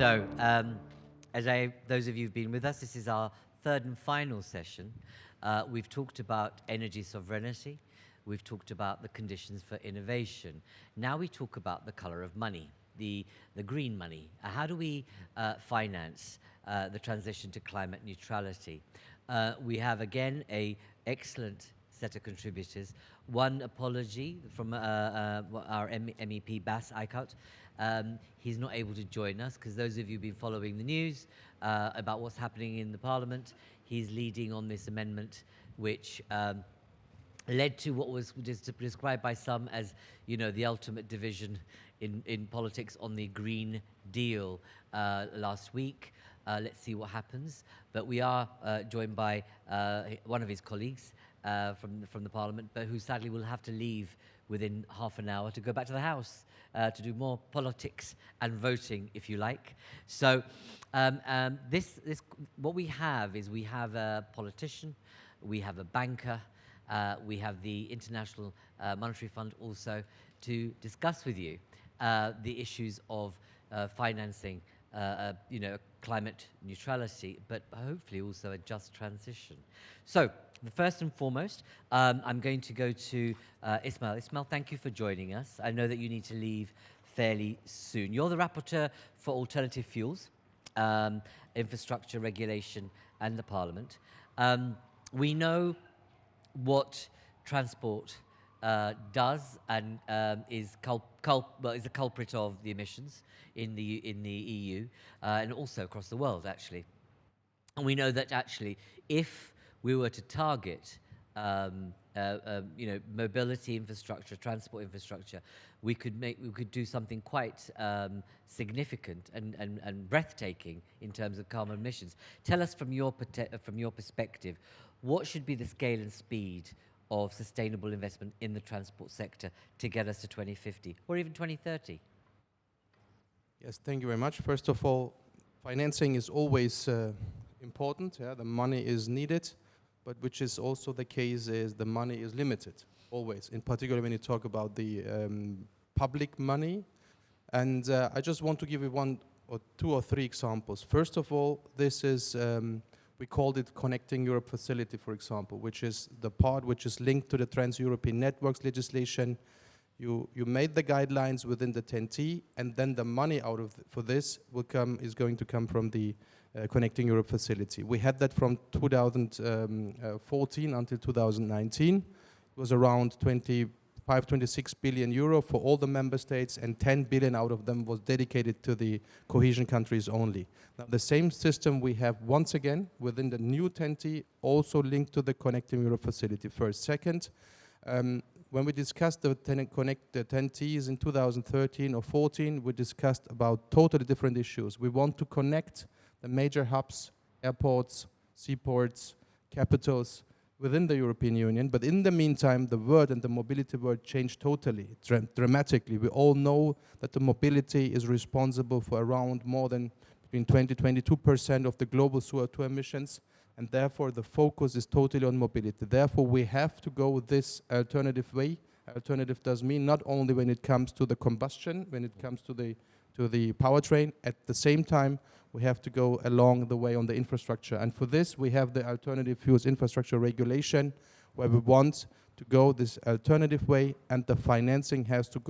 So, those of you who've been with us, this is our third and final session. We've talked about energy sovereignty. We've talked about the conditions for innovation. Now we talk about the color of money, the green money. How do we finance the transition to climate neutrality? We have, again, an excellent set of contributors. One apology from our MEP Bas Eickhout. He's not able to join us because those of you who've been following the news about what's happening in the Parliament, he's leading on this amendment which led to what was described by some as, you know, the ultimate division in politics on the Green Deal last week. Let's see what happens. But we are joined by one of his colleagues from the Parliament, but who sadly will have to leave within half an hour to go back to the House to do more politics and voting, if you like. So what we have is we have a politician, we have a banker, we have the International Monetary Fund also to discuss with you the issues of financing climate neutrality, but hopefully also a just transition. So, first and foremost, I'm going to go to Ismail. Ismail, thank you for joining us. I know that you need to leave fairly soon. You're the rapporteur for alternative fuels, infrastructure regulation, and the Parliament. We know what transport does and is a culprit of the emissions in the EU and also across the world, actually. And we know that actually, if we were to target mobility infrastructure, transport infrastructure, we could do something quite significant and breathtaking in terms of carbon emissions. Tell us from your perspective, what should be the scale and speed of sustainable investment in the transport sector to get us to 2050 or even 2030? Yes, thank you very much. First of all, financing is always important. Yeah, the money is needed, but which is also the case is the money is limited, always, in particular when you talk about the public money. And I just want to give you one or two or three examples. First of all, this is, we called it Connecting Europe Facility, for example, which is the part which is linked to the Trans-European Networks legislation. You made the guidelines within the 10T, and then the money out of for this is going to come from the Connecting Europe Facility. We had that from 2014 until 2019. It was around 26 billion euro for all the member states, and 10 billion out of them was dedicated to the cohesion countries only. Now, the same system we have once again within the new 10T, also linked to the Connecting Europe Facility. First, second, when we discussed the 10Ts in 2013 or 14, we discussed about totally different issues. We want to connect the major hubs, airports, seaports, capitals within the European Union. But in the meantime, the world and the mobility world changed totally, dramatically. We all know that the mobility is responsible for around more than between 20-22% of the global CO2 emissions. And therefore, the focus is totally on mobility. Therefore, we have to go this alternative way. Alternative does mean not only when it comes to the combustion, when it comes to the powertrain. At the same time, we have to go along the way on the infrastructure. And for this, we have the Alternative Fuels Infrastructure Regulation, where we want to go this alternative way, and the financing has to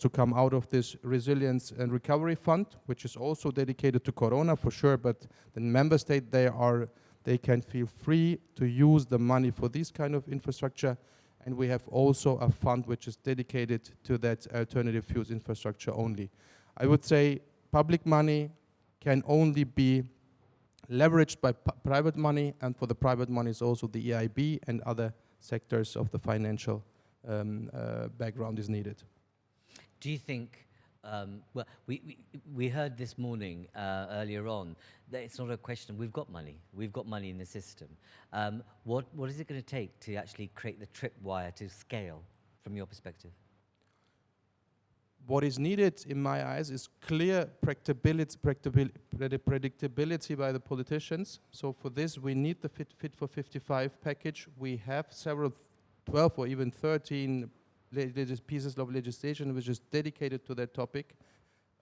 come out of this Resilience and Recovery Fund, which is also dedicated to Corona for sure, but the member state, they can feel free to use the money for this kind of infrastructure. And we have also a fund which is dedicated to that alternative fuels infrastructure only. I would say public money can only be leveraged by private money, and for the private money is also the EIB and other sectors of the financial background is needed. Do you think, well, we heard this morning earlier on that it's not a question, we've got money in the system. What is it going to take to actually create the tripwire to scale from your perspective? What is needed, in my eyes, is clear predictability by the politicians. So for this, we need the Fit for 55 package. We have several, 12 or even 13 pieces of legislation which is dedicated to that topic.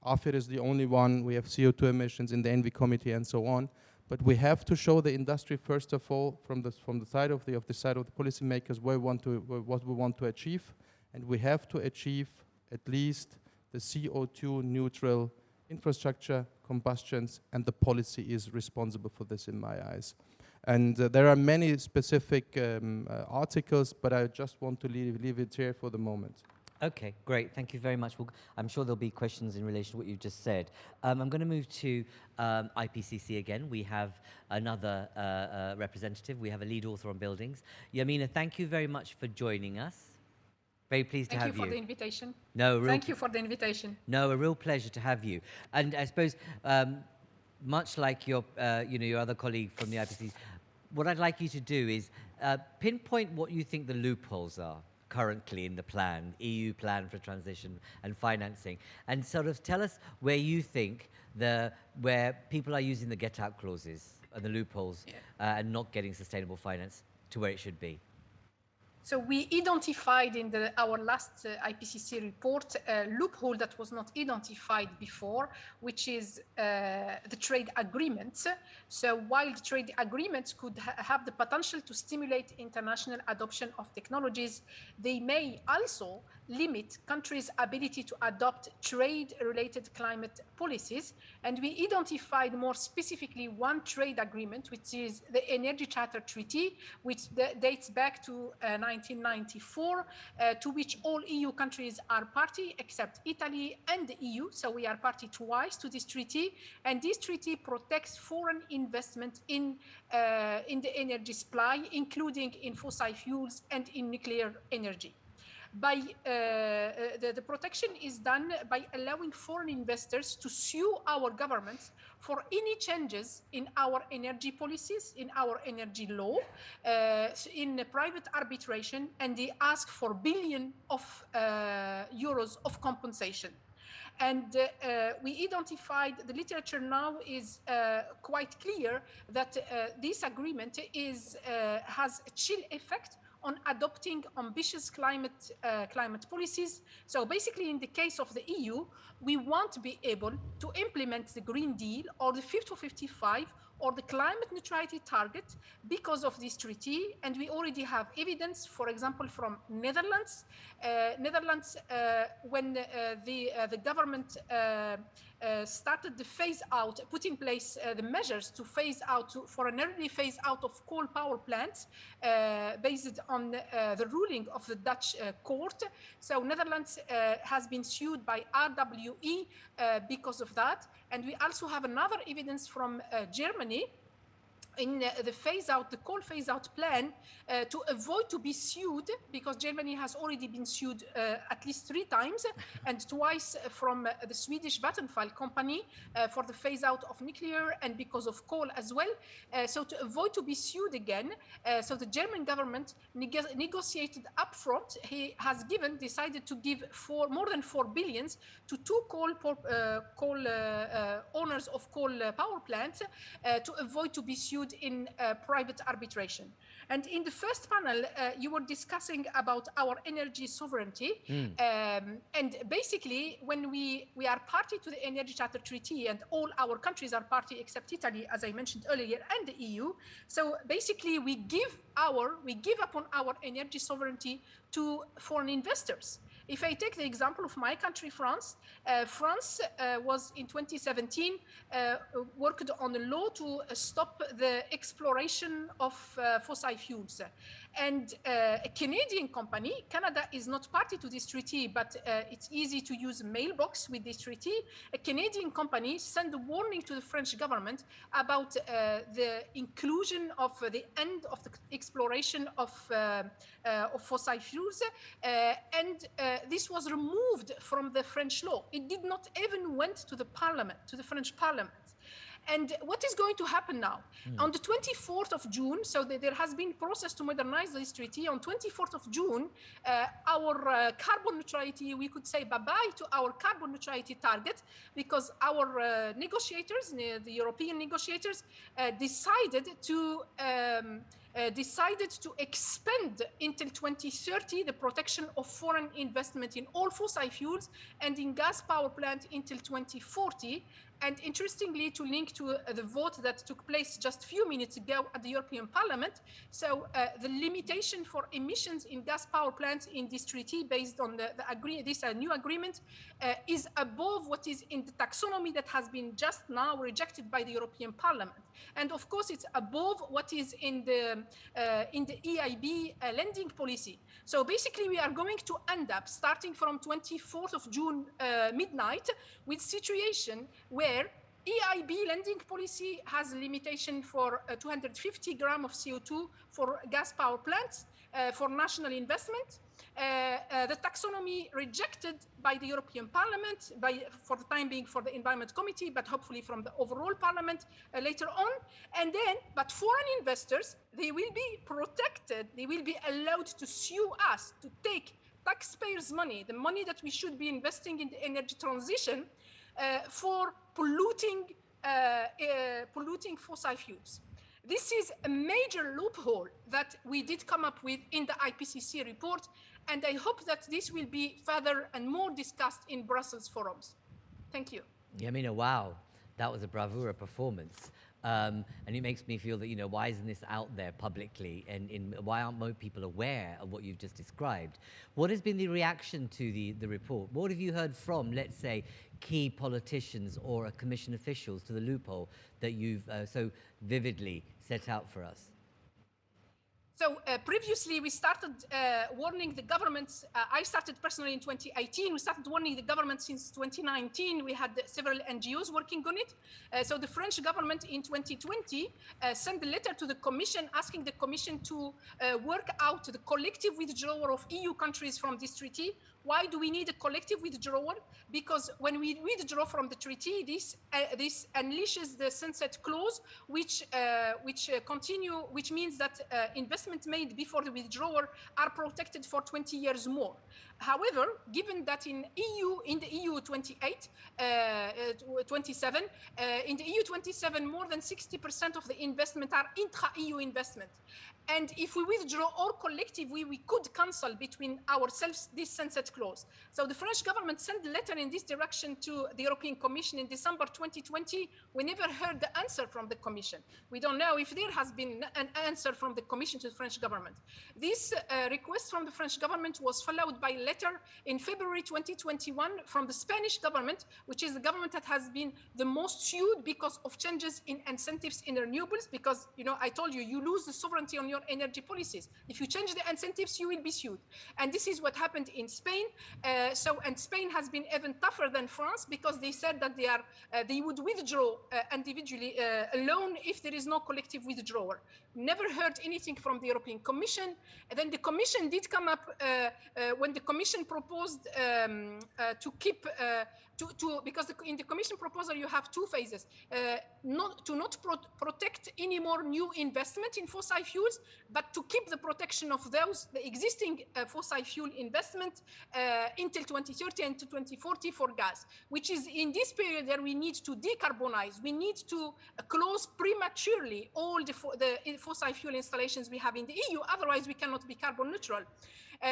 AFIR is the only one. We have CO2 emissions in the ENVI committee and so on. But we have to show the industry, first of all, from the side of the policymakers, what we want to achieve, and we have to achieve at least the CO2 neutral infrastructure, combustions, and the policy is responsible for this in my eyes. And there are many specific articles, but I just want to leave it here for the moment. Okay, great. Thank you very much. I'm sure there'll be questions in relation to what you've just said. I'm going to move to IPCC again. We have another representative. We have a lead author on buildings. Yamina, thank you very much for joining us. Very pleased to have you. Thank you for the invitation. No, thank you for the invitation. No, a real pleasure to have you. And I suppose, much like your other colleague from the IPCC, what I'd like you to do is pinpoint what you think the loopholes are currently in the plan, EU plan for transition and financing, and sort of tell us where you think where people are using the get-out clauses and the loopholes and not getting sustainable finance to where it should be. So we identified in our last IPCC report a loophole that was not identified before, which is the trade agreements. So while the trade agreements could have the potential to stimulate international adoption of technologies, they may also limit countries' ability to adopt trade-related climate policies. And we identified more specifically one trade agreement, which is the Energy Charter Treaty, which dates back to 1994, to which all EU countries are party except Italy and the EU. So we are party twice to this treaty. And this treaty protects foreign investment in the energy supply, including in fossil fuels and in nuclear energy. The protection is done by allowing foreign investors to sue our governments for any changes in our energy policies, in our energy law, in private arbitration, and they ask for billions of euros of compensation. And we identified, the literature now is quite clear that this agreement has a chill effect on adopting ambitious climate policies. So basically, in the case of the EU, we want to be able to implement the Green Deal or the Fit for 55 or the climate neutrality target because of this treaty. And we already have evidence, for example, from Netherlands. When the government started the phase out, put in place the measures to phase out, for an early phase out of coal power plants based on the ruling of the Dutch court. So Netherlands has been sued by RWE because of that. And we also have another evidence from Germany in the coal phase-out plan to avoid to be sued, because Germany has already been sued at least 3 times, and twice from the Swedish Vattenfall company for the phase-out of nuclear and because of coal as well. So to avoid to be sued again, so the German government negotiated upfront. He has decided to give more than 4 billion to 2 coal owners of coal power plants to avoid to be sued in private arbitration. And in the first panel, you were discussing about our energy sovereignty. And basically, when we are party to the Energy Charter Treaty, and all our countries are party except Italy, as I mentioned earlier, and the EU. So basically, we give upon our energy sovereignty to foreign investors. If I take the example of my country, France, France was in 2017 worked on a law to stop the exploration of fossil fuels. And a Canadian company, Canada is not party to this treaty, but it's easy to use a mailbox with this treaty. A Canadian company sent a warning to the French government about the inclusion of the end of the exploration of fossil fuels, and this was removed from the French law. It did not even went to the parliament, to the French parliament. And what is going to happen now? On the 24th of June, so there has been process to modernize this treaty. On 24th of June, our carbon neutrality, we could say bye-bye to our carbon neutrality target, because our negotiators, the European negotiators, decided to expand until 2030 the protection of foreign investment in all fossil fuels and in gas power plant until 2040. And interestingly, to link to the vote that took place just a few minutes ago at the European Parliament, so the limitation for emissions in gas power plants in this treaty, based on this new agreement, is above what is in the taxonomy that has been just now rejected by the European Parliament. And of course, it's above what is in the EIB lending policy. So basically, we are going to end up, starting from 24th of June midnight, with situation where EIB lending policy has a limitation for 250 grams of CO2 for gas power plants for national investment. The taxonomy rejected by the European Parliament, for the time being for the Environment Committee, but hopefully from the overall Parliament later on. And then, but foreign investors, they will be protected, they will be allowed to sue us, to take taxpayers' money, the money that we should be investing in the energy transition, for polluting fossil fuels. This is a major loophole that we did come up with in the IPCC report, and I hope that this will be further and more discussed in Brussels forums. Thank you. Yamina, wow, that was a bravura performance. And it makes me feel that, why isn't this out there publicly, and why aren't more people aware of what you've just described? What has been the reaction to the report? What have you heard from, let's say, key politicians or commission officials to the loophole that you've so vividly set out for us? So previously, we started warning the governments. I started personally in 2018. We started warning the government since 2019. We had several NGOs working on it. So the French government in 2020 sent a letter to the Commission asking the Commission to work out the collective withdrawal of EU countries from this treaty. Why do we need a collective withdrawal? Because when we withdraw from the treaty, this unleashes the sunset clause, which means that investments made before the withdrawal are protected for 20 years more. However, given that in the EU 27, in the EU 27, more than 60% of the investment are intra-EU investment. And if we withdraw all collectively, we could cancel between ourselves this sunset clause. So the French government sent a letter in this direction to the European Commission in December 2020. We never heard the answer from the Commission. We don't know if there has been an answer from the Commission to the French government. This request from the French government was followed by a letter in February 2021 from the Spanish government, which is the government that has been the most sued because of changes in incentives in renewables. Because, I told you, you lose the sovereignty on your energy policies. If you change the incentives, you will be sued. And this is what happened in Spain. And Spain has been even tougher than France, because they said that they would withdraw individually alone if there is no collective withdrawal. Never heard anything from the European Commission. And then the Commission did come up when the Commission proposed to keep because in the Commission proposal you have two phases: not protect any more new investment in fossil fuels, but to keep the protection of the existing fossil fuel investment until 2030 and to 2040 for gas, which is in this period that we need to decarbonize. We need to close prematurely all the fossil fuel installations we have in the EU. Otherwise, we cannot be carbon neutral.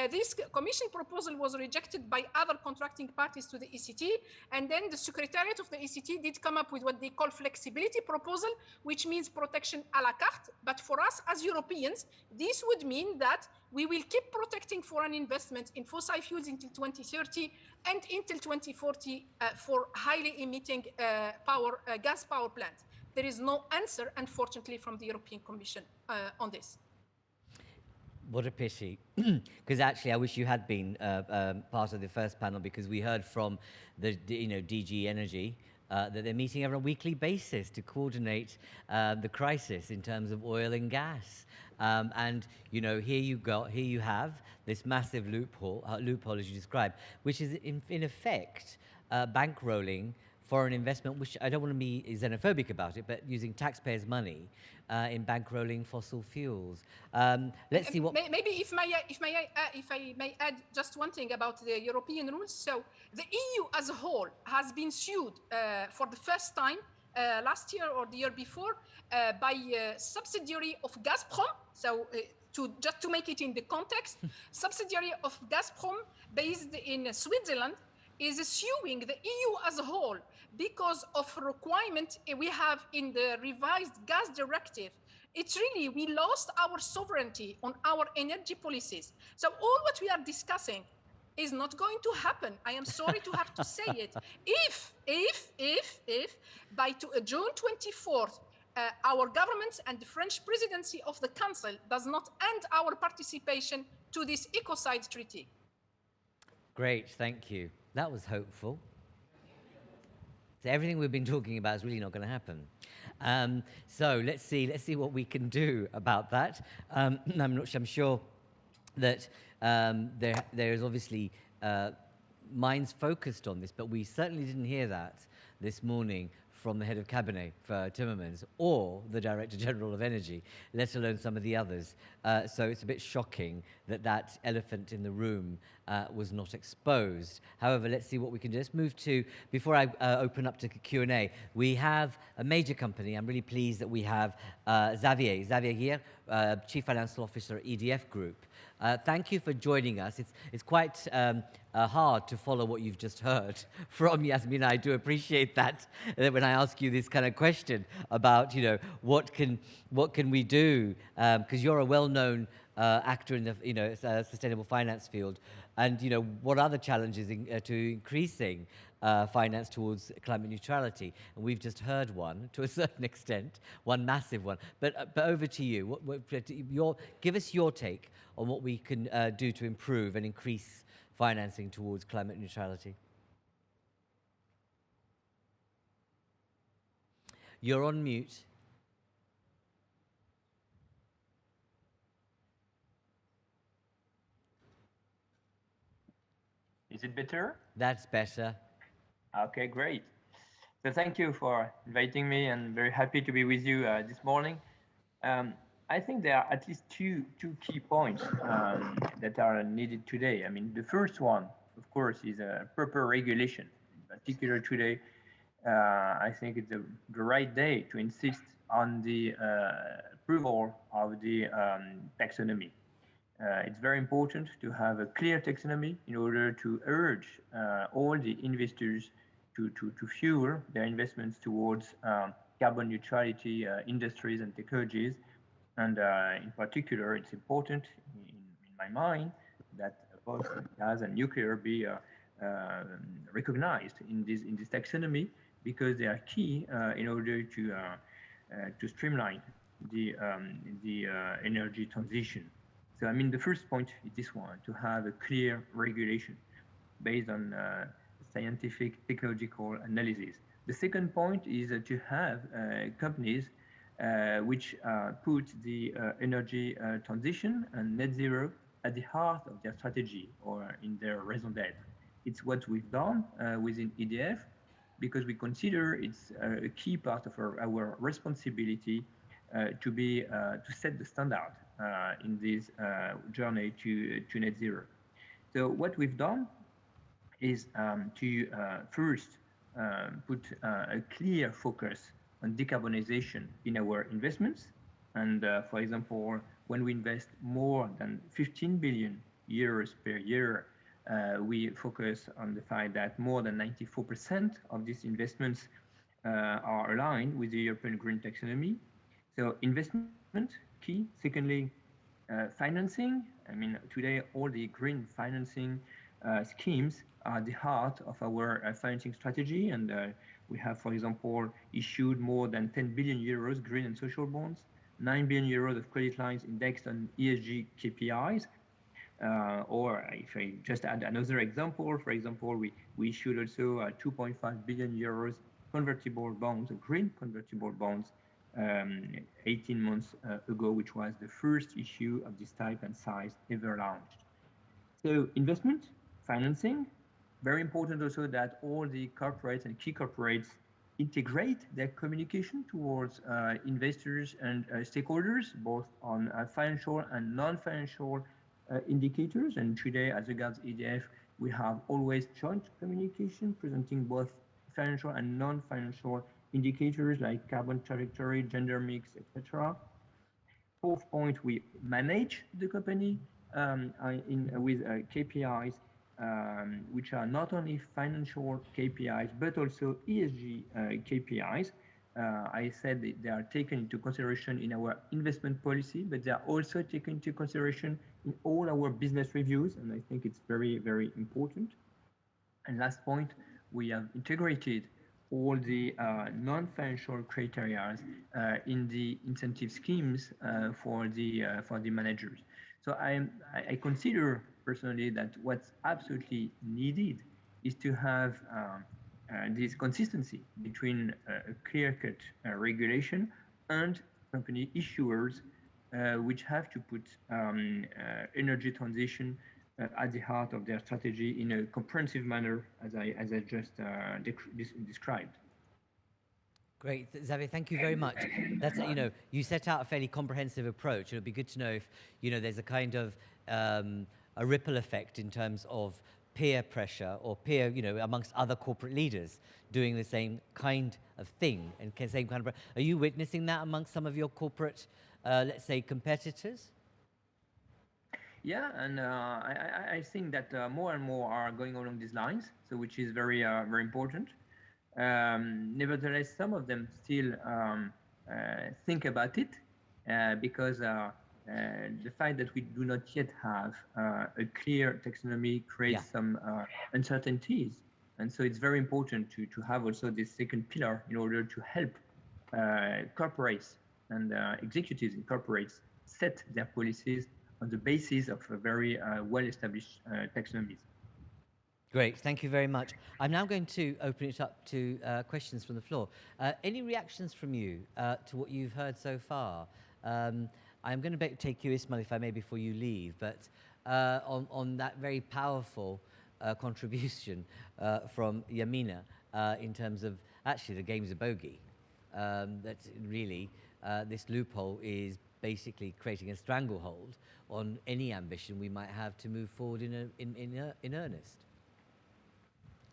This Commission proposal was rejected by other contracting parties to the ECT, and then the Secretariat of the ECT did come up with what they call flexibility proposal, which means protection à la carte. But for us as Europeans, this would mean that we will keep protecting foreign investment in fossil fuels until 2030 and until 2040 for highly emitting gas power plants. There is no answer, unfortunately, from the European Commission on this. What a pity, because actually I wish you had been part of the first panel, because we heard from the DG Energy that they're meeting on a weekly basis to coordinate the crisis in terms of oil and gas. And here you have this massive loophole as you described, which is in effect bankrolling foreign investment, which I don't want to be xenophobic about it, but using taxpayers' money in bankrolling fossil fuels. Let's see what... Maybe if I may add just one thing about the European rules. So the EU as a whole has been sued for the first time last year or the year before by a subsidiary of Gazprom. So just to make it in the context, subsidiary of Gazprom based in Switzerland is suing the EU as a whole because of requirement we have in the revised gas directive. It's really, we lost our sovereignty on our energy policies. So all what we are discussing is not going to happen. I am sorry to have to say it. If by June 24th, our government and the French presidency of the Council does not end our participation to this ecocide treaty. Great, thank you. That was hopeful. So everything we've been talking about is really not going to happen. So let's see what we can do about that. I'm sure that there is obviously minds focused on this, but we certainly didn't hear that this morning from the head of cabinet for Timmermans or the Director General of Energy, let alone some of the others. So it's a bit shocking that that elephant in the room was not exposed. However, let's see what we can do. Let's move to, before I open up to Q&A, we have a major company. I'm really pleased that we have Xavier here, Chief Financial Officer at EDF Group. Thank you for joining us. It's quite hard to follow what you've just heard from Yasmin. I do appreciate that when I ask you this kind of question about, you know, what can we do? Because you're a well-known actor in the sustainable finance field, and what are the challenges to increasing finance towards climate neutrality? And we've just heard one to a certain extent, one massive one. But over to you. Give us your take on what we can do to improve and increase financing towards climate neutrality. You're on mute. Is it better? That's better. Okay, great. So thank you for inviting me, and very happy to be with you this morning. I think there are at least two key points that are needed today. I mean, the first one, of course, is a proper regulation. In particular today, I think it's the right day to insist on the approval of the taxonomy. It's very important to have a clear taxonomy in order to urge all the investors to fuel their investments towards carbon neutrality industries and technologies. And in particular, it's important in my mind that both gas and nuclear be recognized in this taxonomy, because they are key in order to streamline the energy transition. So I mean, the first point is this one: to have a clear regulation based on scientific technological analysis. The second point is to have companies which put the energy transition and net zero at the heart of their strategy or in their raison d'être. It's what we've done within EDF, because we consider it's a key part of our responsibility to set the standard in this journey to net zero. So what we've done is to first put a clear focus on decarbonization in our investments. And for example, when we invest more than 15 billion euros per year, we focus on the fact that more than 94% of these investments are aligned with the European Green Taxonomy. So investment, key. Secondly, financing. I mean, today all the green financing schemes are the heart of our financing strategy, and we have, for example, issued more than 10 billion euros green and social bonds, 9 billion euros of credit lines indexed on ESG KPIs. Or if I just add another example, for example, we issued also 2.5 billion euros convertible bonds, green convertible bonds, 18 months ago, which was the first issue of this type and size ever launched. So investment, financing, Very important also that all the corporates and key corporates integrate their communication towards investors and stakeholders, both on financial and non-financial indicators. And today, as regards EDF, we have always joint communication presenting both financial and non-financial indicators like carbon trajectory, gender mix, etc. Fourth point, we manage the company with KPIs, which are not only financial KPIs, but also ESG KPIs. I said that they are taken into consideration in our investment policy, but they are also taken into consideration in all our business reviews, and I think it's very, very important. And last point, we have integrated all the non-financial criteria in the incentive schemes for the managers. So I consider personally that what's absolutely needed is to have this consistency between a clear-cut regulation and company issuers, which have to put energy transition at the heart of their strategy in a comprehensive manner, as I just described. Great, Xavier, thank you very much. That's, you set out a fairly comprehensive approach. It would be good to know if, there's a kind of a ripple effect in terms of peer pressure or peer, amongst other corporate leaders doing the same kind of thing and same kind of. Are you witnessing that amongst some of your corporate, let's say, competitors? Yeah, and I think that more and more are going along these lines, so which is very very important. Nevertheless, some of them still think about it because the fact that we do not yet have a clear taxonomy creates some uncertainties, and so it's very important to have also this second pillar in order to help corporates and executives in corporates set their policies on the basis of a very well-established taxonomies. Great, thank you very much. I'm now going to open it up to questions from the floor. Any reactions from you to what you've heard so far? I'm going to take you, Ismail, if I may, before you leave, but on that very powerful contribution from Yamina in terms of, actually, the game's a bogey. That really, this loophole is basically creating a stranglehold on any ambition we might have to move forward in earnest.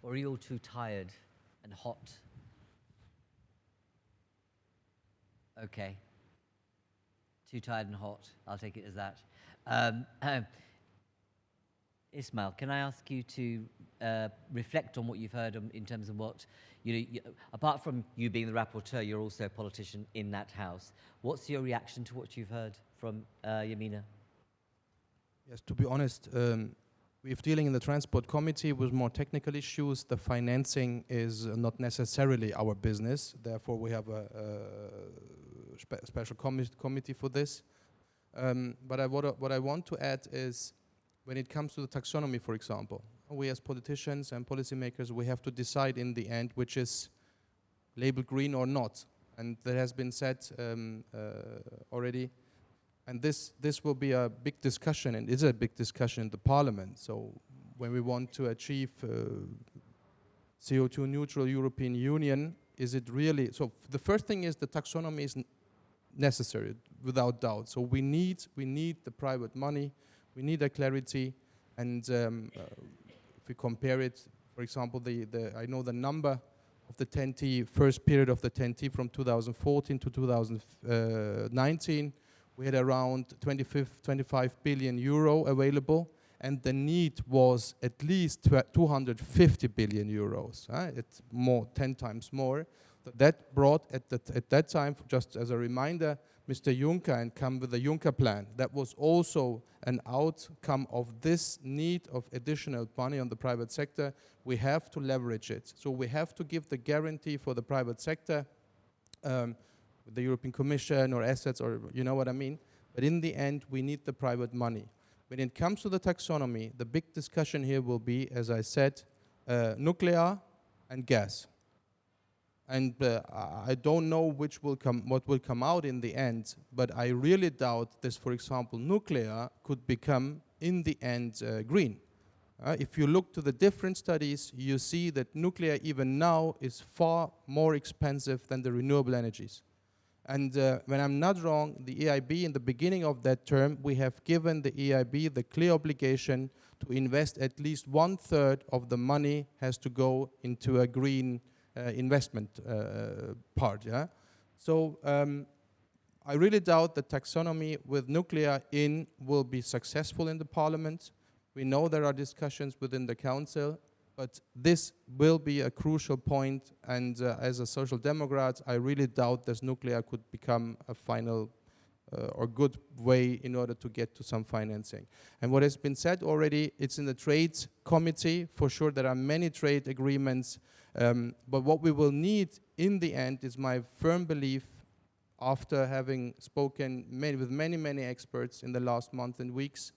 Or are you all too tired and hot? Okay. Too tired and hot. I'll take it as that. Ismail, can I ask you to reflect on what you've heard in terms of what, apart from you being the rapporteur, you're also a politician in that house. What's your reaction to what you've heard from Yamina? Yes, to be honest, we're dealing in the Transport Committee with more technical issues. The financing is not necessarily our business. Therefore, we have a special committee for this. But what I want to add is, when it comes to the taxonomy, for example, we as politicians and policymakers, we have to decide in the end which is labeled green or not. And that has been said already. And this will be a big discussion, and is a big discussion in the Parliament. So when we want to achieve CO2 neutral European Union, is it really? So the first thing is the taxonomy is necessary, without doubt. So we need the private money. We need a clarity, and if we compare it, for example, I know the number of the TEN-T, first period of the TEN-T from 2014 to 2019, we had around 25 billion euro available, and the need was at least 250 billion euros. It's more, 10 times more. That brought at that time, just as a reminder, Mr. Juncker and come with the Juncker plan. That was also an outcome of this need of additional money on the private sector. We have to leverage it. So we have to give the guarantee for the private sector, the European Commission or assets, or you know what I mean. But in the end, we need the private money. When it comes to the taxonomy, the big discussion here will be, as I said, nuclear and gas. And I don't know what will come out in the end, but I really doubt this, for example, nuclear could become, in the end, green. If you look to the different studies, you see that nuclear even now is far more expensive than the renewable energies. And when I'm not wrong, the EIB, in the beginning of that term, we have given the EIB the clear obligation to invest at least 1/3 of the money has to go into a green investment part. Yeah? So I really doubt that taxonomy with nuclear in will be successful in the parliament. We know there are discussions within the council, but this will be a crucial point, and as a social democrat, I really doubt that nuclear could become a final or good way in order to get to some financing. And what has been said already, it's in the trade committee. For sure, there are many trade agreements, but what we will need in the end is my firm belief, after having spoken with many experts in the last month and weeks,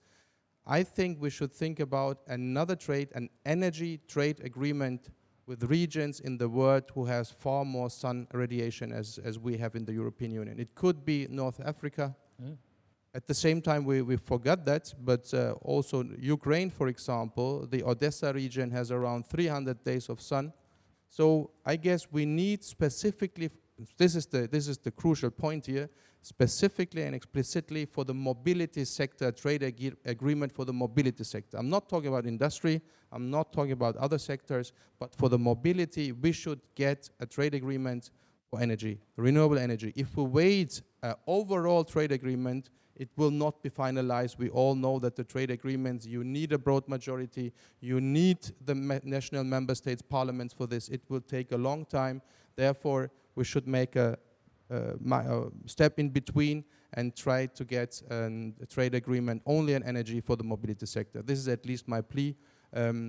I think we should think about another trade, an energy trade agreement with regions in the world who has far more sun radiation as we have in the European Union. It could be North Africa. At the same time, we forgot that, but also Ukraine, for example, the Odessa region has around 300 days of sun. So I guess we need specifically, this is the crucial point here, specifically and explicitly for the mobility sector, trade agreement for the mobility sector. I'm not talking about industry, I'm not talking about other sectors, but for the mobility, we should get a trade agreement for energy, renewable energy. If we wait an overall trade agreement, it will not be finalized. We all know that the trade agreements, you need a broad majority, you need the national member states parliaments for this. It will take a long time. Therefore, we should make a step in between and try to get a trade agreement only on energy for the mobility sector. This is at least my plea,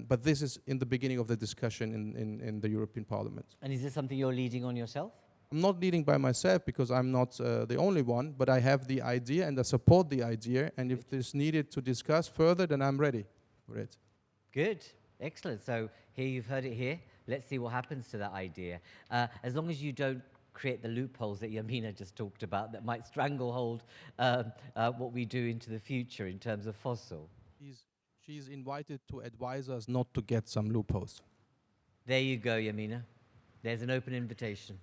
but this is in the beginning of the discussion in the European Parliament. And is this something you're leading on yourself? I'm not leading by myself because I'm not the only one, but I have the idea and I support the idea, and if there's needed to discuss further, then I'm ready for it. Good, excellent. So here you've heard it here. Let's see what happens to that idea. As long as you don't create the loopholes that Yamina just talked about that might stranglehold what we do into the future in terms of fossil. She's invited to advise us not to get some loopholes. There you go, Yamina. There's an open invitation.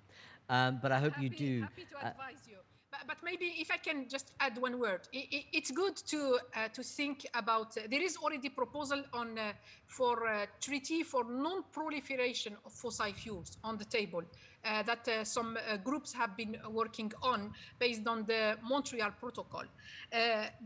But I hope you do. Happy to advise you. But maybe if I can just add one word, it's good to think about. There is already proposal on for a treaty for non-proliferation of fossil fuels on the table that some groups have been working on based on the Montreal Protocol.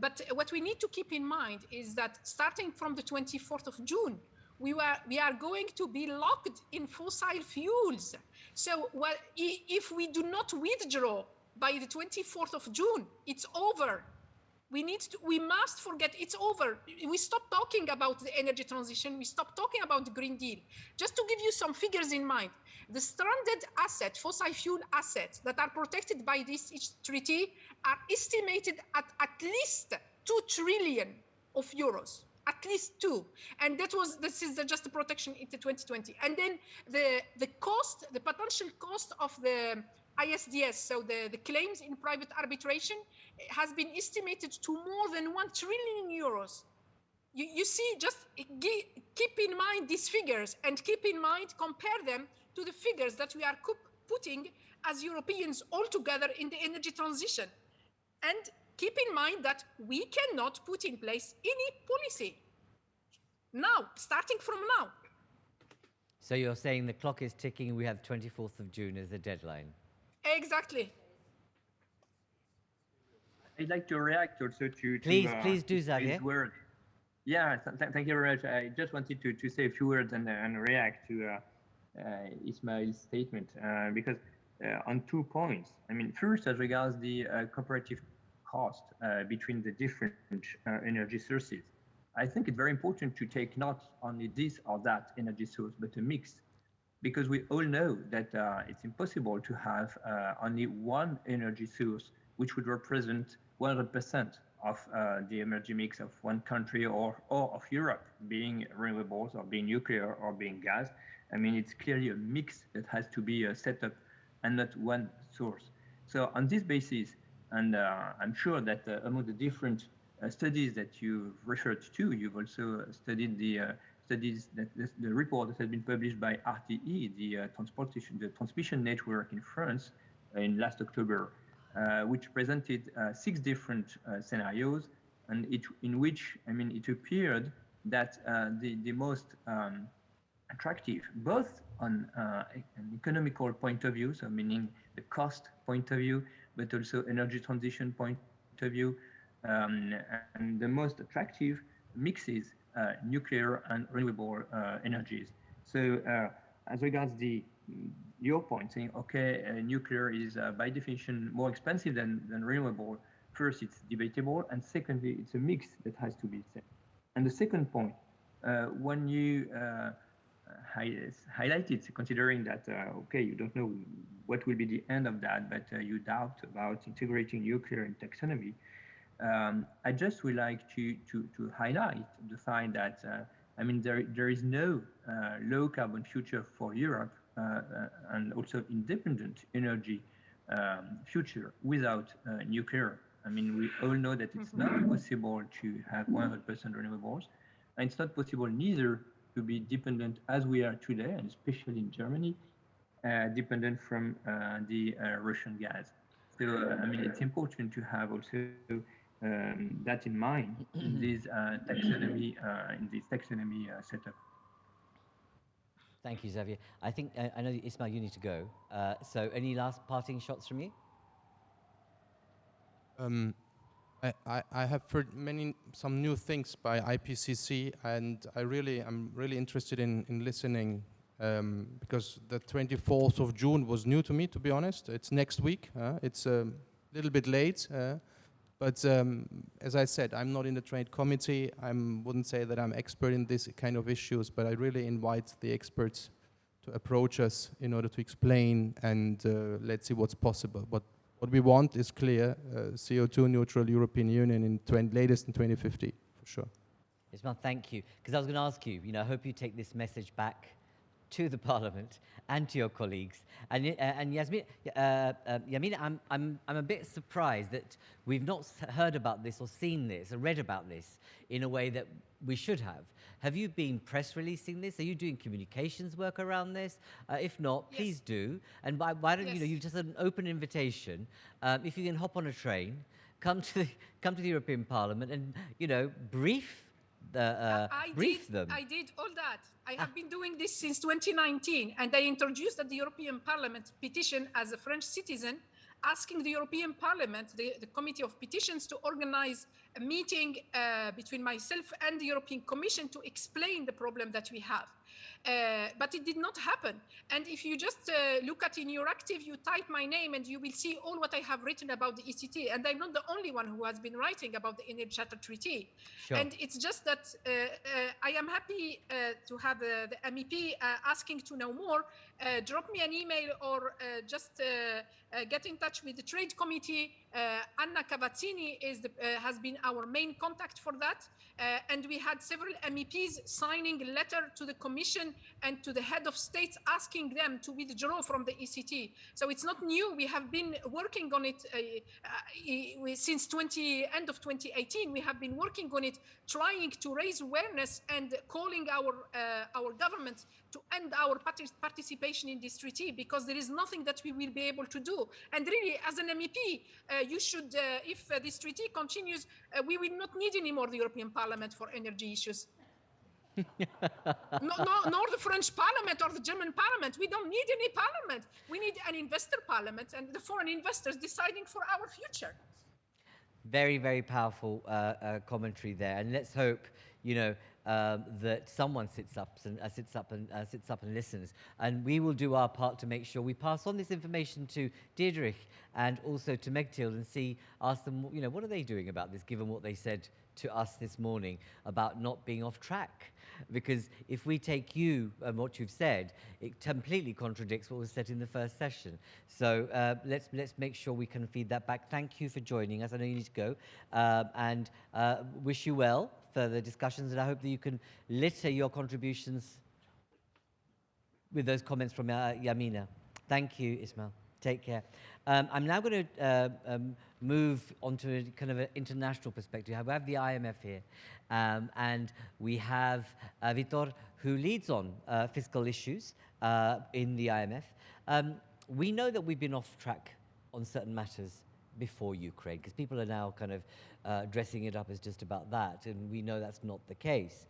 But what we need to keep in mind is that starting from the 24th of June, we are going to be locked in fossil fuels. So if we do not withdraw by the 24th of June, it's over. We must forget it's over. We stop talking about the energy transition. We stop talking about the Green Deal. Just to give you some figures in mind, the stranded fossil fuel assets that are protected by this treaty are estimated at least 2 trillion of euros. At least 2, and this is just the protection into 2020. And then the cost, the potential cost of the ISDS, so the claims in private arbitration, has been estimated to more than 1 trillion euros. You see, just keep in mind these figures and keep in mind, compare them to the figures that we are putting as Europeans all together in the energy transition. And keep in mind that we cannot put in place any policy now, starting from now. So you're saying the clock is ticking, we have 24th of June as the deadline? Exactly. I'd like to react also to please do, Xavier. His word. Yeah, thank you very much. I just wanted to say a few words and react to Ismail's statement because on 2 points. I mean, first, as regards the comparative cost between the different energy sources, I think it's very important to take not only this or that energy source, but a mix, because we all know that it's impossible to have only one energy source which would represent 100% of the energy mix of one country or of Europe, being renewables or being nuclear or being gas. I mean, it's clearly a mix that has to be set up and not one source. So on this basis, and I'm sure that among the different studies that you've referred to, you've also studied the studies, the report that has been published by RTE, the transmission network in France, in last October, which presented 6 different scenarios, and in which, I mean, it appeared that the most attractive, both on an economical point of view, so meaning the cost point of view, but also energy transition point of view, and the most attractive mixes nuclear and renewable energies. So as regards your point, saying, okay, nuclear is by definition more expensive than renewable, first, it's debatable, and secondly, it's a mix that has to be said. And the second point, when you highlighted, considering that, okay, you don't know what will be the end of that, but you doubt about integrating nuclear in taxonomy, I just would like to highlight the fact that, I mean, there is no low carbon future for Europe and also independent energy future without nuclear. I mean, we all know that it's not possible to have 100% renewables, and it's not possible neither to be dependent as we are today, and especially in Germany, dependent from the Russian gas. So, I mean, it's important to have also that in mind in this taxonomy, setup. Thank you, Xavier. I think, I know, Ismail, you need to go. So any last parting shots from you? I have heard some new things by IPCC, and I'm really interested in listening because the 24th of June was new to me, to be honest. It's next week. It's a little bit late, but as I said, I'm not in the trade committee. I wouldn't say that I'm expert in this kind of issues, but I really invite the experts to approach us in order to explain, and let's see what's possible. But what we want is clear, CO2 neutral European Union in latest in 2050, for sure. Ismail, thank you. Because I was going to ask you, I hope you take this message back to the Parliament and to your colleagues. And Yamina, I'm a bit surprised that we've not heard about this or seen this or read about this in a way that we should have. Have you been press releasing this? Are you doing communications work around this? If not, Yes. please do. And why don't Yes. you've just an open invitation. If you can hop on a train, come to the European Parliament and brief them. I did all that. I have been doing this since 2019, and I introduced at the European Parliament petition as a French citizen, asking the European Parliament, the Committee of Petitions, to organize a meeting between myself and the European Commission to explain the problem that we have. But it did not happen. And if you just look at in Euractiv, you type my name and you will see all what I have written about the ECT. And I'm not the only one who has been writing about the Energy Charter Treaty. Sure. And it's just that I am happy to have the MEP asking to know more. Drop me an email or just get in touch with the Trade Committee. Anna Cavazzini has been our main contact for that. And we had several MEPs signing a letter to the Commission and to the head of states asking them to withdraw from the ECT. So it's not new. We have been working on it since end of 2018. We have been working on it, trying to raise awareness and calling our government to end our participation in this treaty, because there is nothing that we will be able to do. And really, as an MEP, you should, if this treaty continues, we will not need anymore the European Parliament for energy issues. Nor the French Parliament or the German Parliament. We don't need any parliament. We need an investor parliament and the foreign investors deciding for our future. Very, very powerful commentary there, and let's hope that someone sits up and listens, and we will do our part to make sure we pass on this information to Deirdre and also to Megtild and ask them, what are they doing about this, given what they said to us this morning about not being off track. Because if we take you and what you've said, it completely contradicts what was said in the first session. So let's make sure we can feed that back. Thank you for joining us. I know you need to go, and wish you well for the discussions, and I hope that you can litter your contributions with those comments from Yamina. Thank you, Ismail. Take care. I'm now going to move onto a kind of an international perspective. We have the IMF here, and we have Vitor, who leads on fiscal issues in the IMF. We know that we've been off track on certain matters before Ukraine, because people are now kind of dressing it up as just about that, and we know that's not the case.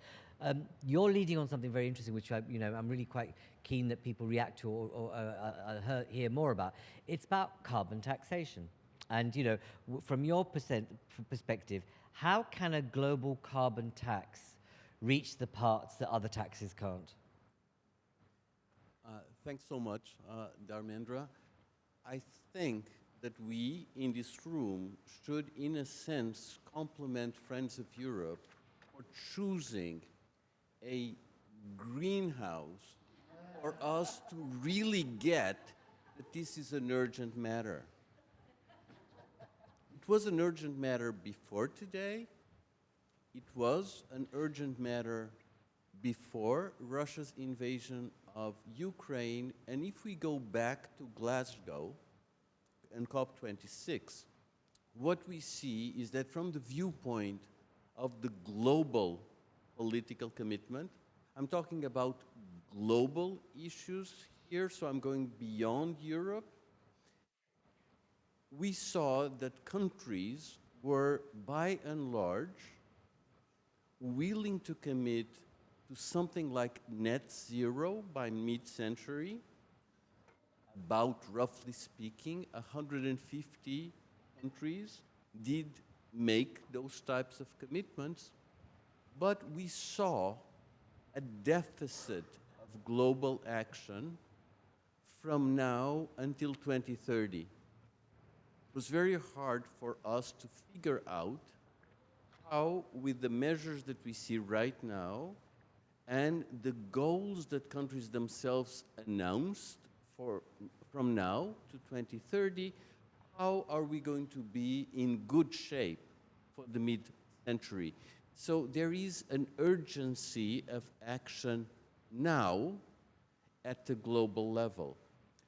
You're leading on something very interesting, which I'm really quite keen that people react to or hear more about. It's about carbon taxation. And from your perspective, how can a global carbon tax reach the parts that other taxes can't? Thanks so much, Dharmendra. I think that we in this room should, in a sense, compliment Friends of Europe for choosing a greenhouse for us to really get that this is an urgent matter. It was an urgent matter before today. It was an urgent matter before Russia's invasion of Ukraine. And if we go back to Glasgow and COP26, what we see is that from the viewpoint of the global political commitment, I'm talking about global issues here, so I'm going beyond Europe. We saw that countries were, by and large, willing to commit to something like net zero by mid-century. About, roughly speaking, 150 countries did make those types of commitments, but we saw a deficit of global action from now until 2030. It was very hard for us to figure out how, with the measures that we see right now and the goals that countries themselves announced from now to 2030, how are we going to be in good shape for the mid-century? So there is an urgency of action now at the global level.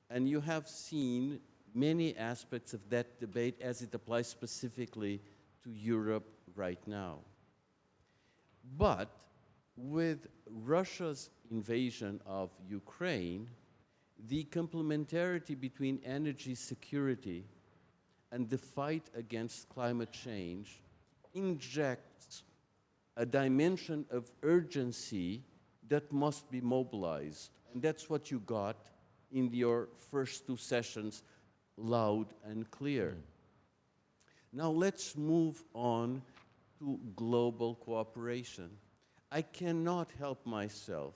And you have seen many aspects of that debate as it applies specifically to Europe right now. But with Russia's invasion of Ukraine, the complementarity between energy security and the fight against climate change injects a dimension of urgency that must be mobilized. And that's what you got in your first two sessions, loud and clear. Now let's move on to global cooperation. I cannot help myself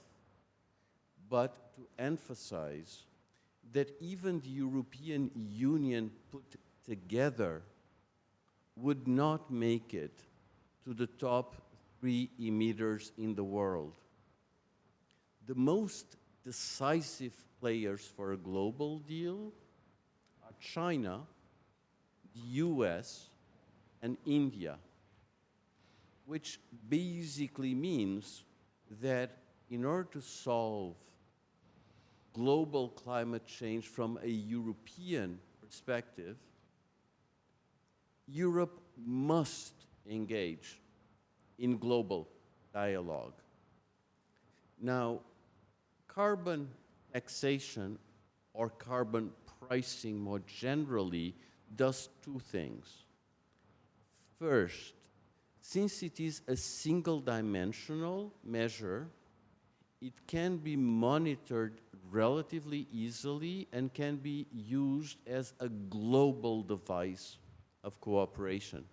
but to emphasize that even the European Union put together would not make it to the top 3 emitters in the world. The most decisive players for a global deal are China, the US, and India, which basically means that in order to solve global climate change from a European perspective, Europe must engage in global dialogue. Now, carbon taxation or carbon pricing more generally does two things. First, since it is a single-dimensional measure, it can be monitored relatively easily and can be used as a global device of cooperation.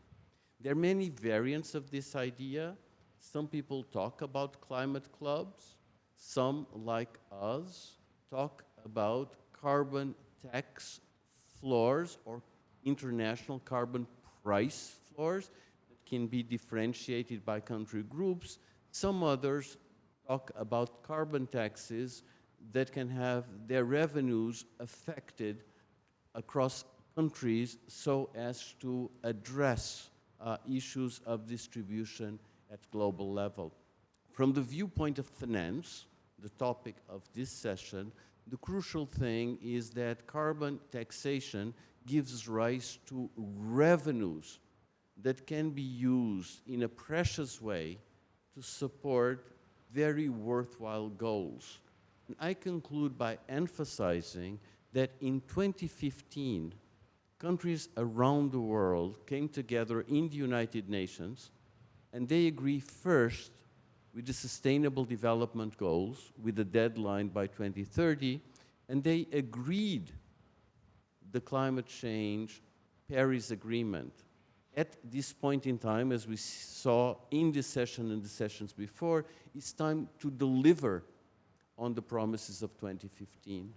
There are many variants of this idea. Some people talk about climate clubs. Some, like us, talk about carbon tax floors or international carbon price floors that can be differentiated by country groups. Some others talk about carbon taxes that can have their revenues affected across countries so as to address issues of distribution at global level. From the viewpoint of finance, the topic of this session, the crucial thing is that carbon taxation gives rise to revenues that can be used in a precious way to support very worthwhile goals. And I conclude by emphasizing that in 2015, countries around the world came together in the United Nations, and they agree first with the Sustainable Development Goals, with a deadline by 2030, and they agreed the climate change Paris Agreement. At this point in time, as we saw in this session and the sessions before, it's time to deliver on the promises of 2015.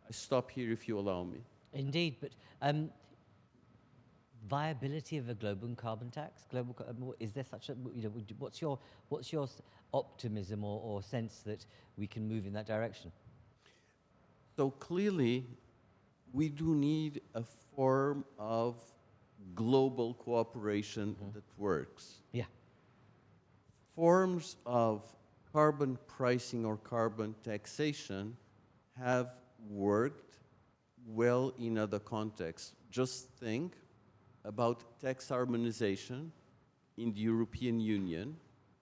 I stop here if you allow me. Indeed, but viability of a global carbon tax? Is there such a, what's your optimism or sense that we can move in that direction? So clearly, we do need a form of global cooperation that works. Yeah. Forms of carbon pricing or carbon taxation have worked well in other contexts. Just think about tax harmonization in the European Union.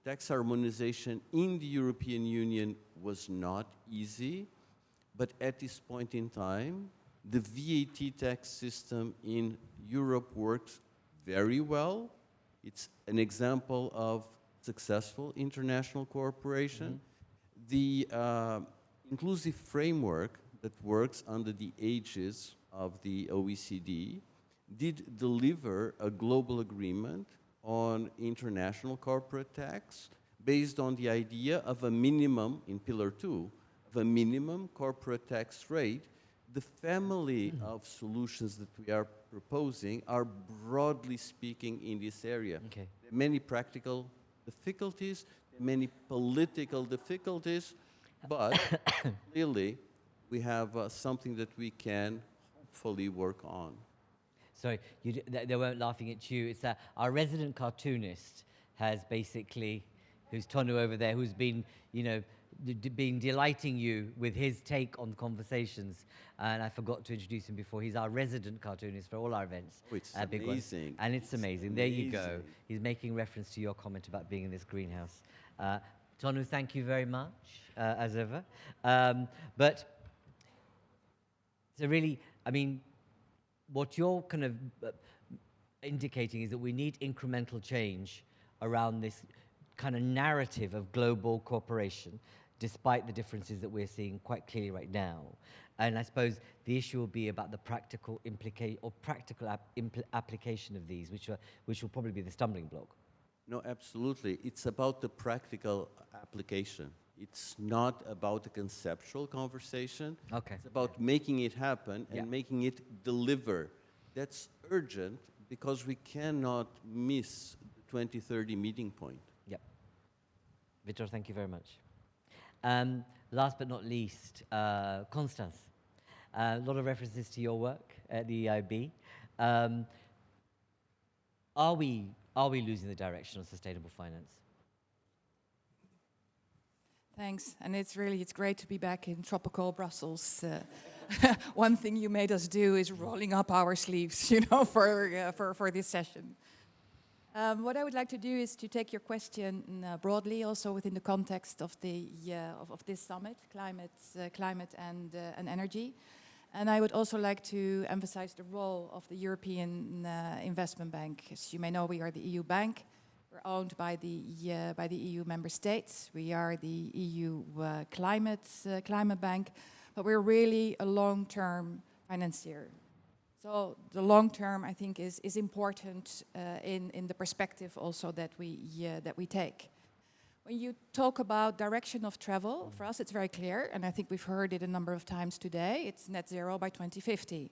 Tax harmonization in the European Union was not easy, but at this point in time, the VAT tax system in Europe works very well. It's an example of successful international cooperation. The inclusive framework that works under the aegis of the OECD did deliver a global agreement on international corporate tax based on the idea of a minimum, in Pillar 2, of a minimum corporate tax rate. The family of solutions that we are proposing are broadly speaking in this area. Okay. There are many practical difficulties, many political difficulties, but clearly we have something that we can hopefully work on. Sorry, they weren't laughing at you. It's our resident cartoonist has basically, who's Tonu over there, who's been, been delighting you with his take on conversations. And I forgot to introduce him before. He's our resident cartoonist for all our events. Oh, it's big ones. amazing. And it's amazing. There you go. He's making reference to your comment about being in this greenhouse. Tonu, thank you very much, as ever. But so really, I mean, what you're kind of indicating is that we need incremental change around this kind of narrative of global cooperation, despite the differences that we're seeing quite clearly right now. And I suppose the issue will be about the practical application of these, which will probably be the stumbling block. No, absolutely. It's about the practical application. It's not about the conceptual conversation. Okay. It's about making it happen and making it deliver. That's urgent because we cannot miss the 2030 meeting point. Yep. Victor, thank you very much. Last but not least, Constance. A lot of references to your work at the EIB. Are we losing the direction of sustainable finance? Thanks, and it's great to be back in tropical Brussels. One thing you made us do is rolling up our sleeves, for this session. What I would like to do is to take your question broadly, also within the context of the of this summit, climate and energy, and I would also like to emphasize the role of the European Investment Bank. As you may know, we are the EU bank. We're owned by the EU member states. We are the EU climate bank, but we're really a long-term financier. So the long term, I think, is important in the perspective also that we take. When you talk about direction of travel, for us it's very clear, and I think we've heard it a number of times today. It's net zero by 2050.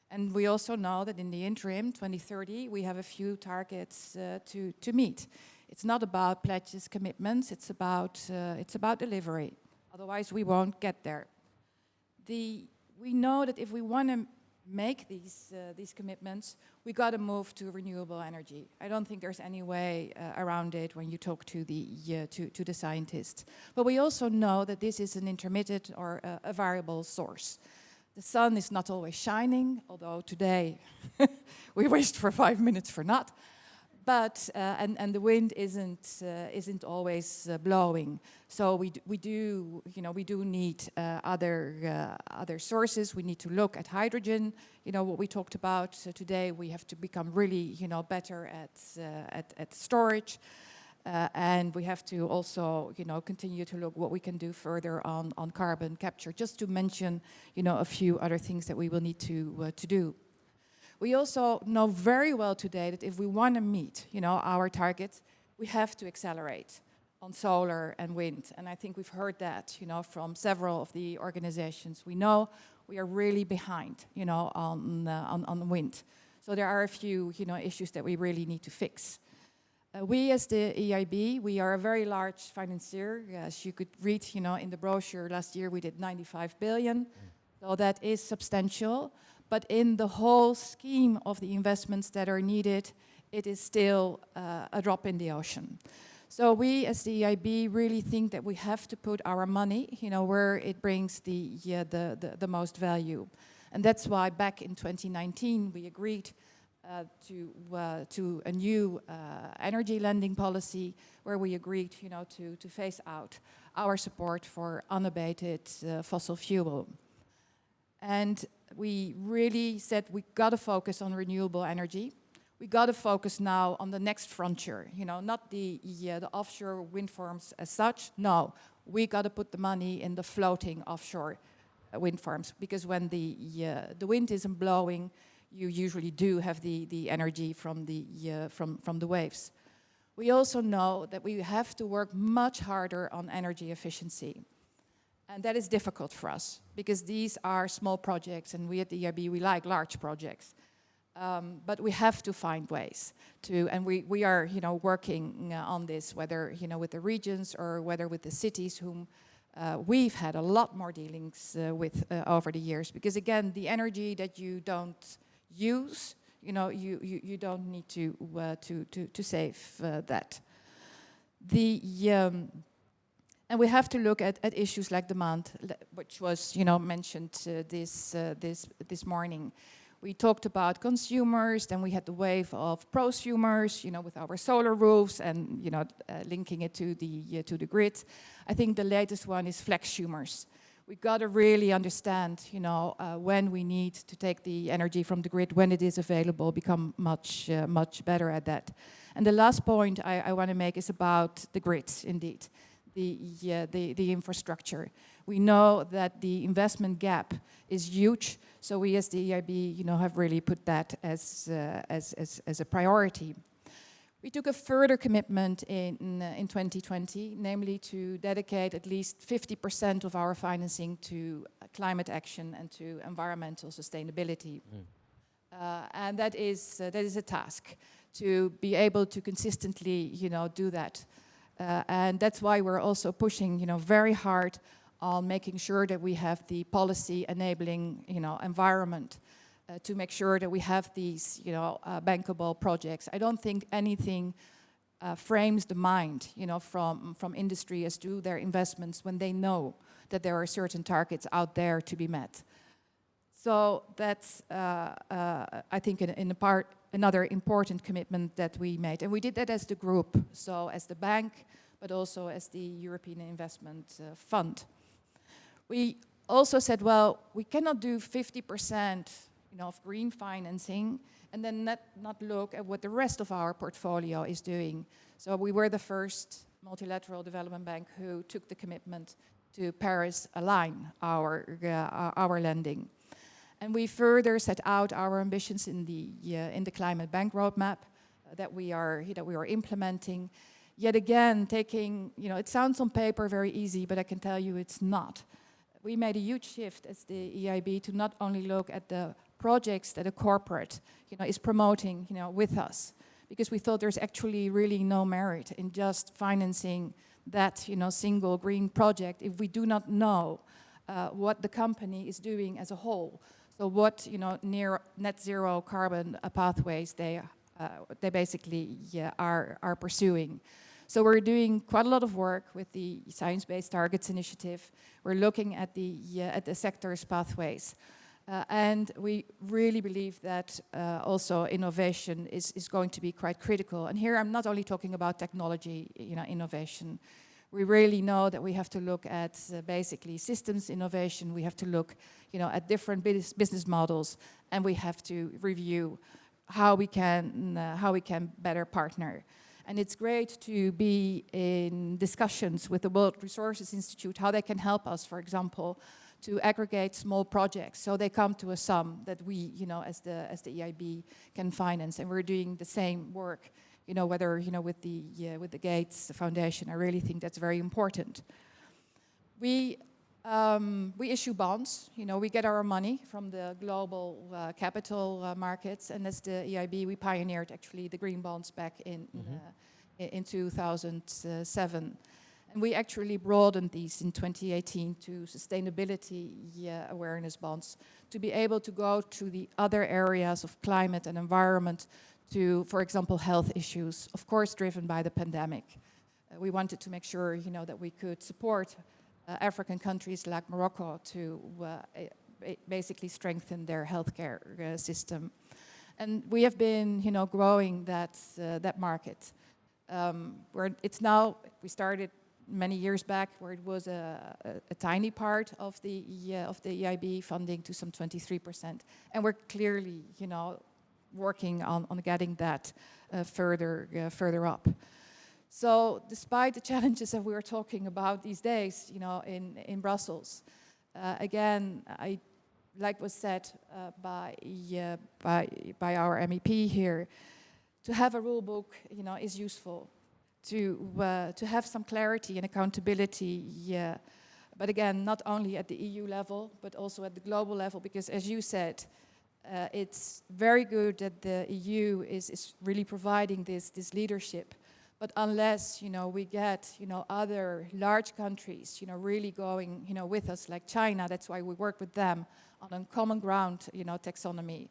And we also know that in the interim, 2030, we have a few targets to meet. It's not about pledges, commitments. It's about delivery. Otherwise, we won't get there. We know that if we want to make these commitments, we got to move to renewable energy. I don't think there's any way around it when you talk to the scientists. But we also know that this is an intermittent or a variable source. The sun is not always shining, although today we wished for 5 minutes for not. But and the wind isn't always blowing. So we do need other sources. We need to look at hydrogen. What we talked about today. We have to become really better at storage. And we have to also, continue to look what we can do further on carbon capture, just to mention, a few other things that we will need to do. We also know very well today that if we want to meet, our targets, we have to accelerate on solar and wind. And I think we've heard that, from several of the organizations. We know we are really behind, on wind. So there are a few, issues that we really need to fix. We as the EIB, we are a very large financier. As you could read, in the brochure last year, we did 95 billion. So that is substantial. But in the whole scheme of the investments that are needed, it is still a drop in the ocean. So we as the EIB really think that we have to put our money, where it brings the most value. And that's why back in 2019, we agreed to a new energy lending policy where we agreed, to phase out our support for unabated fossil fuel. And we really said we got to focus on renewable energy. We got to focus now on the next frontier, not the offshore wind farms as such. No, we got to put the money in the floating offshore wind farms, because when the wind isn't blowing, you usually do have the energy from the waves. We also know that we have to work much harder on energy efficiency. And that is difficult for us, because these are small projects, and we at the EIB, we like large projects. But we have to find ways to, and we are, working on this, whether, with the regions or whether with the cities whom we've had a lot more dealings with over the years. Because again, the energy that you don't use, you don't need to save that. And we have to look at issues like demand, which was, mentioned this morning. We talked about consumers, then we had the wave of prosumers, with our solar roofs and, linking it to the grid. I think the latest one is flexumers. We got to really understand, when we need to take the energy from the grid, when it is available, become much better at that. And the last point I want to make is about the grids, indeed. The infrastructure. We know that the investment gap is huge, so we as the EIB, have really put that as a priority. We took a further commitment in 2020, namely to dedicate at least 50% of our financing to climate action and to environmental sustainability. And that is a task, to be able to consistently, do that. And that's why we're also pushing, very hard on making sure that we have the policy enabling, environment to make sure that we have these, bankable projects. I don't think anything frames the mind, from industry as to their investments when they know that there are certain targets out there to be met. So that's, I think, in a part, another important commitment that we made. And we did that as the group, so as the bank, but also as the European Investment Fund. We also said, well, we cannot do 50% of green financing and then not look at what the rest of our portfolio is doing. So we were the first multilateral development bank who took the commitment to Paris align our lending. And we further set out our ambitions in the climate bank roadmap that we are implementing. Yet again, taking, it sounds on paper very easy, but I can tell you it's not. We made a huge shift as the EIB to not only look at the projects that a corporate, is promoting, with us, because we thought there's actually really no merit in just financing that, single green project if we do not know what the company is doing as a whole. So what, near net zero carbon pathways they basically are pursuing. So we're doing quite a lot of work with the Science-Based Targets Initiative. We're looking at the sector's pathways. And we really believe that also innovation is going to be quite critical. And here I'm not only talking about technology, innovation. We really know that we have to look at basically systems innovation. We have to look, at different business models, and we have to review how we can better partner. And it's great to be in discussions with the World Resources Institute, how they can help us, for example, to aggregate small projects, so they come to a sum that we, as the EIB can finance, and we're doing the same work, whether with the Gates Foundation. I really think that's very important. We issue bonds. We get our money from the global capital markets, and as the EIB, we pioneered actually the green bonds back in 2007. And we actually broadened these in 2018 to sustainability awareness bonds, to be able to go to the other areas of climate and environment, to, for example, health issues, of course, driven by the pandemic. We wanted to make sure, that we could support African countries like Morocco to basically strengthen their healthcare system. And we have been, growing that market. Where it's now, we started many years back, where it was a tiny part of the EIB funding to some 23%, and we're clearly, working on getting that further up. So, despite the challenges that we were talking about these days, in Brussels, again, like was said by our MEP here, to have a rule book, is useful. To have some clarity and accountability, but again, not only at the EU level, but also at the global level, because as you said, it's very good that the EU is really providing this leadership, but unless, we get, other large countries, really going, with us, like China, that's why we work with them on a common ground, taxonomy.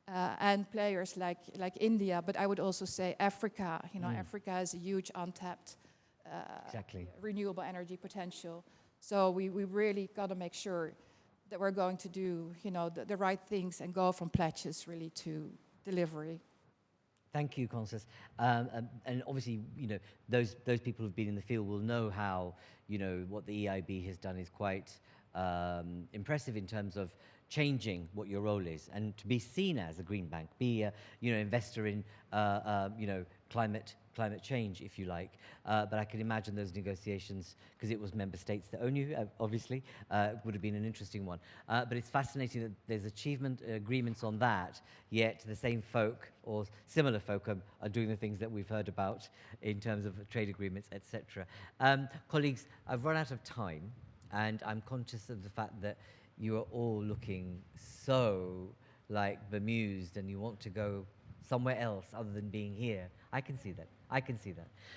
And players like India, but I would also say Africa. Africa has a huge untapped renewable energy potential. So we really got to make sure that we're going to do the right things and go from pledges really to delivery. Thank you, Constance. And obviously, those people who've been in the field will know how what the EIB has done is quite impressive in terms of changing what your role is, and to be seen as a green bank, be a investor in climate change, if you like. But I can imagine those negotiations, because it was member states that own you, obviously, would have been an interesting one. But it's fascinating that there's achievement agreements on that, yet the same folk or similar folk are doing the things that we've heard about in terms of trade agreements, etc. Colleagues, I've run out of time, and I'm conscious of the fact that you are all looking so bemused, and you want to go somewhere else other than being here. I can see that.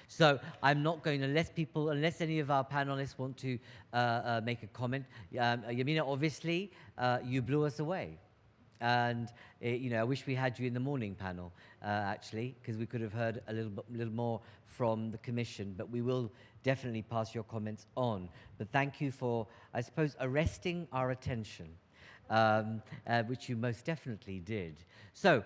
So I'm not going, unless any of our panelists want to make a comment. Yamina, obviously, you blew us away. And I wish we had you in the morning panel, actually, because we could have heard a little more from the Commission. But we will definitely pass your comments on. But thank you for, I suppose, arresting our attention, which you most definitely did. So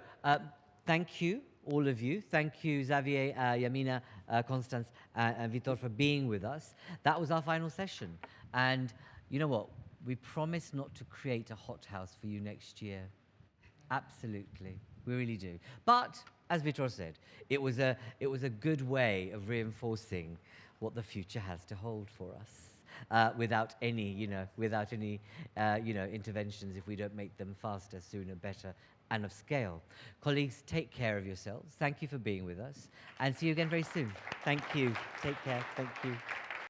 thank you, all of you. Thank you, Xavier, Yamina, Constance, and Vitor, for being with us. That was our final session. And you know what? We promise not to create a hothouse for you next year. Absolutely, we really do. But as Vitor said, it was a good way of reinforcing what the future has to hold for us, without any interventions, if we don't make them faster, sooner, better, and of scale. Colleagues, take care of yourselves. Thank you for being with us, and see you again very soon. Thank you. Take care. Thank you.